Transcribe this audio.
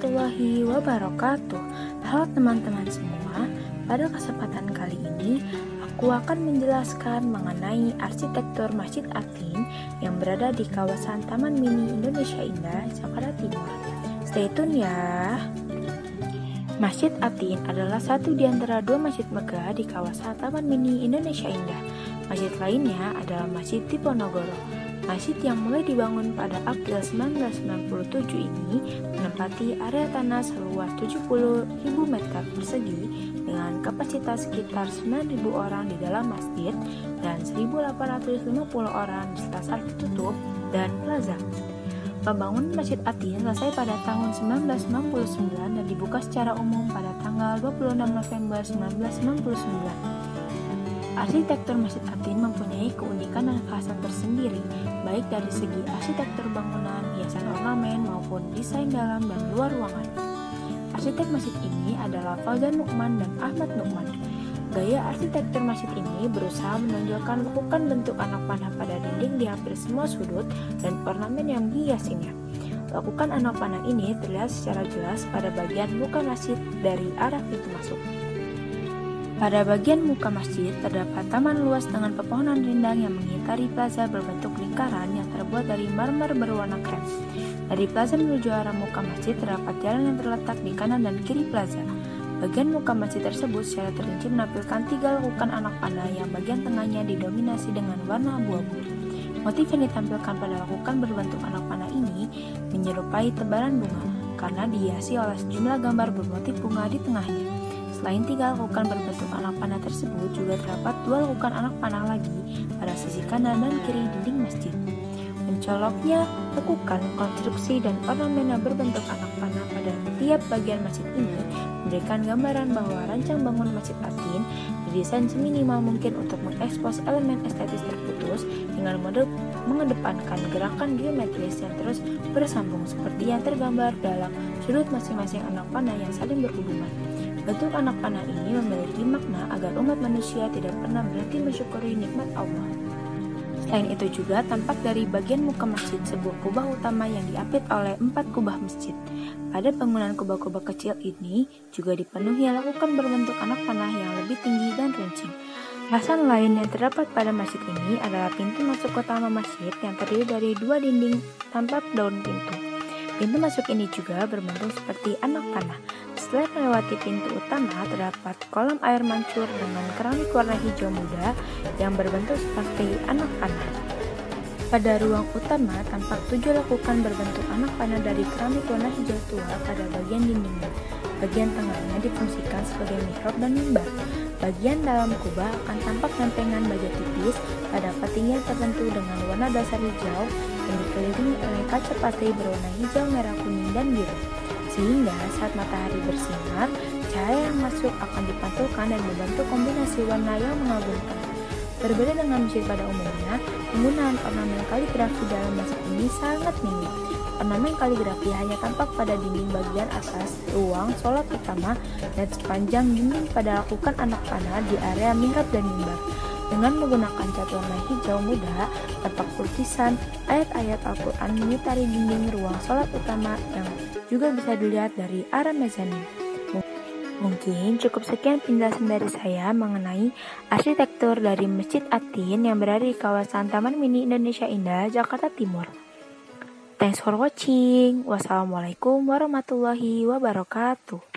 warahmatullahi wabarakatuh. Halo teman-teman semua, pada kesempatan kali ini aku akan menjelaskan mengenai arsitektur Masjid Atin yang berada di kawasan Taman Mini Indonesia Indah, Jakarta Timur. Stay tune ya. Masjid Atin adalah satu di antara dua masjid megah di kawasan Taman Mini Indonesia Indah. Masjid lainnya adalah Masjid Diponegoro. Masjid yang mulai dibangun pada April 1997 ini menempati area tanah seluas 70.000 meter persegi dengan kapasitas sekitar 9.000 orang di dalam masjid dan 1.850 orang di sekitar tertutup dan plaza. Pembangunan Masjid Atin selesai pada tahun 1999 dan dibuka secara umum pada tanggal 26 November 1999. Arsitektur Masjid Atin mempunyai keunikan dan kekhasan tersendiri, baik dari segi arsitektur bangunan, hiasan ornamen, maupun desain dalam dan luar ruangan. Arsitek masjid ini adalah Fauzan Nukman dan Ahmad Nukman. Gaya arsitektur masjid ini berusaha menonjolkan lekukan bentuk anak panah pada dinding di hampir semua sudut dan ornamen yang dihiasinya. Lekukan anak panah ini terlihat secara jelas pada bagian muka masjid dari arah pintu masuk. Pada bagian muka masjid terdapat taman luas dengan pepohonan rindang yang mengitari plaza berbentuk lingkaran yang terbuat dari marmer berwarna krem. Dari plaza menuju arah muka masjid terdapat jalan yang terletak di kanan dan kiri plaza. Bagian muka masjid tersebut secara terperinci menampilkan 3 lekukan anak panah yang bagian tengahnya didominasi dengan warna abu-abu. Motif yang ditampilkan pada lekukan berbentuk anak panah ini menyerupai tebaran bunga karena dihiasi oleh sejumlah gambar bermotif bunga di tengahnya. Selain 3 lekukan berbentuk anak panah tersebut, juga terdapat 2 lekukan anak panah lagi pada sisi kanan dan kiri dinding masjid. Mencoloknya lekukan, konstruksi, dan ornamen yang berbentuk anak panah pada tiap bagian masjid ini memberikan gambaran bahwa rancang bangun Masjid Atin didesain seminimal mungkin untuk mengekspos elemen estetis terputus dengan mengedepankan gerakan geometris yang terus bersambung seperti yang tergambar dalam sudut masing-masing anak panah yang saling berhubungan. Bentuk anak panah ini memiliki makna agar umat manusia tidak pernah berhenti mensyukuri nikmat Allah. Selain itu juga tampak dari bagian muka masjid sebuah kubah utama yang diapit oleh 4 kubah masjid. Pada bangunan kubah-kubah kecil ini juga dipenuhi lakukan berbentuk anak panah yang lebih tinggi dan runcing. Kekhasan lain yang terdapat pada masjid ini adalah pintu masuk utama masjid yang terdiri dari 2 dinding tanpa daun pintu. Pintu masuk ini juga berbentuk seperti anak panah. Setelah melewati pintu utama, terdapat kolam air mancur dengan keramik warna hijau muda yang berbentuk seperti anak panah. Pada ruang utama, tampak 7 lekukan berbentuk anak panah dari keramik warna hijau tua pada bagian dindingnya. Bagian tengahnya difungsikan sebagai mihrab dan mimbar. Bagian dalam kubah akan tampak lempengan baja tipis pada ketinggian tertentu dengan warna dasar hijau yang dikelilingi oleh kaca patri berwarna hijau, merah, kuning, dan biru. Sehingga saat matahari bersinar, cahaya yang masuk akan dipantulkan dan membentuk kombinasi warna yang mengagumkan. Berbeda dengan masjid pada umumnya, penggunaan ornamen kaligrafi dalam masjid ini sangat minim. Ornamen kaligrafi hanya tampak pada dinding bagian atas ruang sholat utama dan sepanjang dinding pada lakukan anak panah di area mihrab dan mimbar. Dengan menggunakan cat warna hijau muda, tampak tulisan ayat-ayat Al-Quran mengitari dinding ruang sholat utama yang juga bisa dilihat dari arah mezanin. Mungkin cukup sekian penjelasan dari saya mengenai arsitektur dari Masjid Atin yang berada di kawasan Taman Mini Indonesia Indah, Jakarta Timur. Thanks for watching. Wassalamualaikum warahmatullahi wabarakatuh.